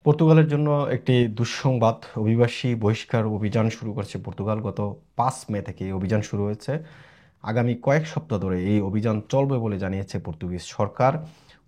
পর্তুগালের জন্য একটি দুঃসংবাদ। অভিবাসী বহিষ্কার অভিযান শুরু করেছে পর্তুগাল। গত ৫ মে থেকে এই অভিযান শুরু হয়েছে। আগামী কয়েক সপ্তাহ ধরে এই অভিযান চলবে বলে জানিয়েছে পর্তুগিজ সরকার।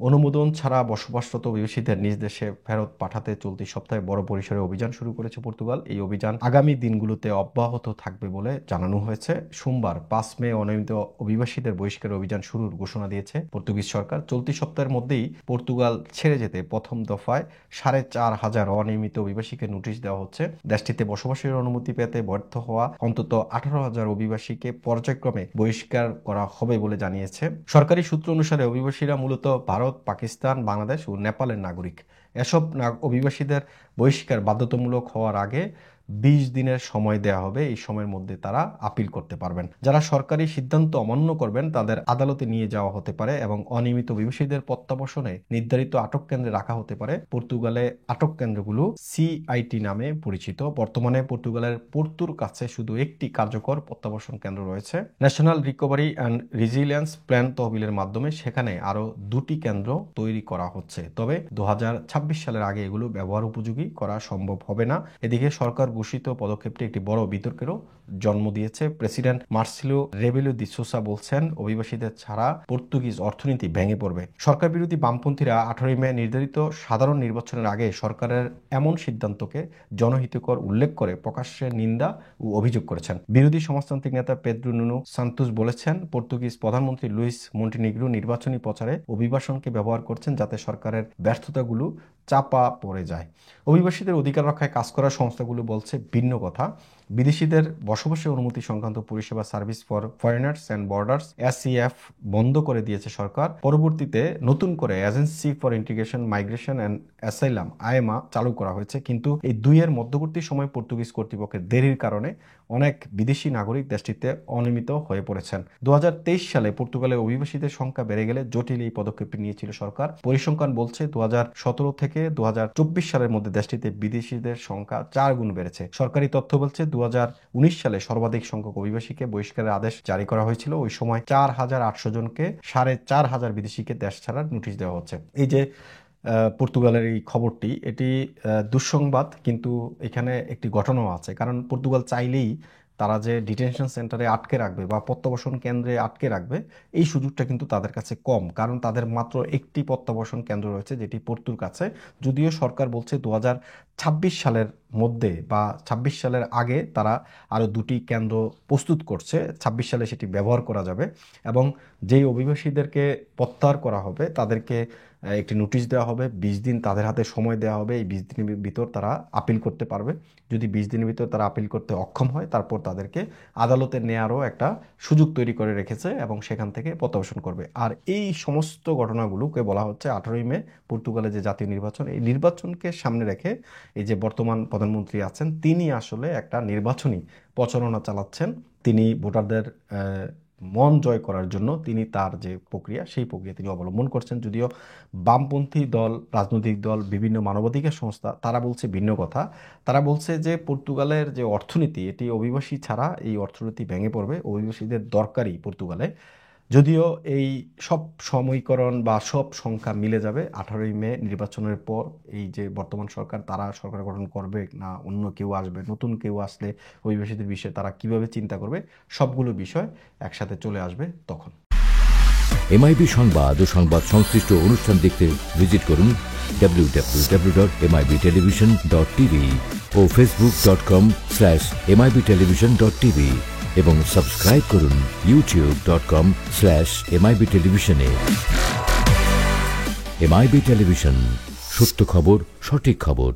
অনুমোদন ছাড়া বসবাসরত অভিবাসীদের নিজ দেশে ফেরত পাঠাতে চলতি সপ্তাহে বড় পরিসরে অভিযান শুরু করেছে পর্তুগাল। এই অভিযান আগামী দিনগুলোতে অব্যাহত থাকবে বলে জানানো হয়েছে। সোমবার ৫ মে অনিয়মিত অভিবাসীদের বহিষ্কার অভিযান শুরুর ঘোষণা দিয়েছে পর্তুগিজ সরকার। চলতি সপ্তাহের মধ্যেই পর্তুগাল ছেড়ে যেতে প্রথম দফায় ৪,৫০০ অনিয়মিত অভিবাসীকে নোটিশ দেওয়া হচ্ছে। দেশটিতে বসবাসের অনুমতি পেতে ব্যর্থ হওয়া অন্তত ১৮,০০০ অভিবাসীকে পর্যায়ক্রমে বহিষ্কার করা হবে বলে জানিয়েছে সরকারি সূত্র অনুসারে। অভিবাসীরা মূলত ভারত, পাকিস্তান, বাংলাদেশ ও নেপালের নাগরিক। এসব অভিবাসীদের বহিষ্কার বাধ্যতামূলক হওয়ার আগে ২০ দিনের সময় দেওয়া হবে। এই সময়ের মধ্যে তারা আপিল করতে পারবেন। যারা সরকারি সিদ্ধান্ত অমান্য করবেন তাদের আদালতে নিয়ে যাওয়া হতে পারে এবং অনিয়মিত অভিবাসীদের প্রত্যাবাসনে নির্ধারিত আটক কেন্দ্রে রাখা হতে পারে। পর্তুগালে আটক কেন্দ্রগুলো সিআইটি নামে পরিচিত। বর্তমানে পর্তুগালের পোর্তুর কাছে শুধু একটি কার্যকর প্রত্যাবাসন কেন্দ্র রয়েছে, national recovery and resilience plan তহবিলের মাধ্যমে। সেখানে আরও ২টি কেন্দ্র তৈরি করা হচ্ছে, তবে ২০২৬ সালের আগে এগুলো ব্যবহার উপযোগী করা সম্ভব হবে না। এদিকে সরকার ঘোষিত পদক্ষেপটি একটি বড় বিতর্কেরও জন্ম দিয়েছে। প্রেসিডেন্ট মার্সেলো রেবেলো দি সোসা বলছেন, অভিবাসীদের ছাড়া পর্তুগিজ অর্থনীতি ভেঙে পড়বে। সরকার বিরোধী বামপন্থীরা ১৮ মে নির্ধারিত সাধারণ নির্বাচনের আগে সরকারের এমন সিদ্ধান্তকে জনহিতকর উল্লেখ করে প্রকাশ্যে নিন্দা ও অভিযোগ করেছেন। বিরোধী সমাজতান্ত্রিক নেতা পেদ্রো নুনো সান্তুস বলেছেন, পর্তুগিজ প্রধানমন্ত্রী লুইস মন্টিনিগ্রো নির্বাচনী প্রচারে অভিবাসনকে ব্যবহার করছেন যাতে সরকারের ব্যর্থতাগুলো চাপা পড়ে যায়। অভিবাসীদের অধিকার রক্ষায় কাজ করার সংস্থাগুলো বলছে ভিন্ন কথা। বিদেশিদের বসবাসের অনুমতি সংক্রান্ত পরিষেবা service for foreigners and borders SEF বন্ধ করে দিয়েছে সরকার। পরবর্তীতে নতুন করে agency for integration, migration and asylum IMA চালু করা হয়েছে, কিন্তু এই দুইয়ের মধ্যবর্তী সময় পর্তুগিজ কর্তৃপক্ষের দেরির কারণে অনেক বিদেশি নাগরিক দেশটিতে অনিয়মিত হয়ে পড়েছেন। ২০২৩ সালে পর্তুগালের অভিবাসীদের সংখ্যা বেড়ে গেলে জটিল এই পদক্ষেপটি নিয়েছিল সরকার। পরিসংখ্যান বলছে ২০১৭ থেকে ২০২৪ সালের মধ্যে দেশটিতে বিদেশিদের সংখ্যা ৪ গুণ বেড়েছে। সরকারি তথ্য বলছে ২০১৯ সালে সর্বাধিক সংখ্যক অভিবাসীকে বহিষ্কারের আদেশ জারি করা হয়েছিল। ওই সময় ৪,৮০০ জনকে ৪,৫০০ বিদেশিকে দেশ ছাড়ার নোটিশ দেওয়া হচ্ছে। এই যে পর্তুগালের এই খবরটি, এটি দুঃসংবাদ, কিন্তু এখানে একটি ঘটনাও আছে। কারণ পর্তুগাল চাইলেই তারা যে ডিটেনশন সেন্টারে আটকে রাখবে বা প্রত্যাবাসন কেন্দ্রে আটকে রাখবে, এই সুযোগটা কিন্তু তাদের কাছে কম। কারণ তাদের মাত্র একটি প্রত্যাবাসন কেন্দ্র রয়েছে, যেটি পোর্তুর কাছে। যদিও সরকার বলছে ২০২৬ সালের মধ্যে বা ২৬ সালের আগে তারা আরও ২টি কেন্দ্র প্রস্তুত করছে। ২৬ সালে সেটি ব্যবহার করা যাবে এবং যেই অভিবাসীদেরকে প্রত্যাহার করা হবে তাদেরকে একটি নোটিশ দেওয়া হবে। ২০ দিন তাদের হাতে সময় দেওয়া হবে। এই ২০ দিনের ভিতর তারা আপিল করতে পারবে। যদি ২০ দিনের ভিতর তারা আপিল করতে অক্ষম হয়, তারপর তাদেরকে আদালতে নেওয়ারও একটা সুযোগ তৈরি করে রেখেছে এবং সেখান থেকে প্রত্যাবাসন করবে। আর এই সমস্ত ঘটনাগুলোকে বলা হচ্ছে ১৮ মে পর্তুগালে যে জাতীয় নির্বাচন, এই নির্বাচনকে সামনে রেখে এই যে বর্তমান প্রধানমন্ত্রী আছেন তিনি আসলে একটা নির্বাচনী প্রচারণা চালাচ্ছেন। তিনি ভোটারদের মন জয় করার জন্য তিনি তার যে প্রক্রিয়া, সেই প্রক্রিয়া তিনি অবলম্বন করছেন। যদিও বামপন্থী দল, রাজনৈতিক দল, বিভিন্ন মানবাধিকার সংস্থা তারা বলছে ভিন্ন কথা। তারা বলছে যে পর্তুগালের যে অর্থনীতি, এটি অভিবাসী ছাড়া এই অর্থনীতি ভেঙে পড়বে। অভিবাসীদের দরকারই পর্তুগালে। যদিও এই সব সমীকরণ বা সব সংখ্যা মিলে যাবে ১৮ মে নির্বাচনের পর। এই যে বর্তমান সরকার, তারা সরকার গঠন করবে না অন্য কেউ আসবে, নতুন কেউ আসলে অভিবাসীদের বিষয়ে তারা কিভাবে চিন্তা করবে, সবগুলো বিষয় একসাথে চলে আসবে তখন। এমআইবি সংবাদ ও সংবাদ সংশ্লিষ্ট অনুষ্ঠান দেখতে ভিজিট করুন www.mibtelevision.tv ও facebook.com/mibtelevision.tv এবং সাবস্ক্রাইব করুন youtube.com/mibtelevision এ। এমআইবি টেলিভিশন, সত্য খবর, সঠিক খবর।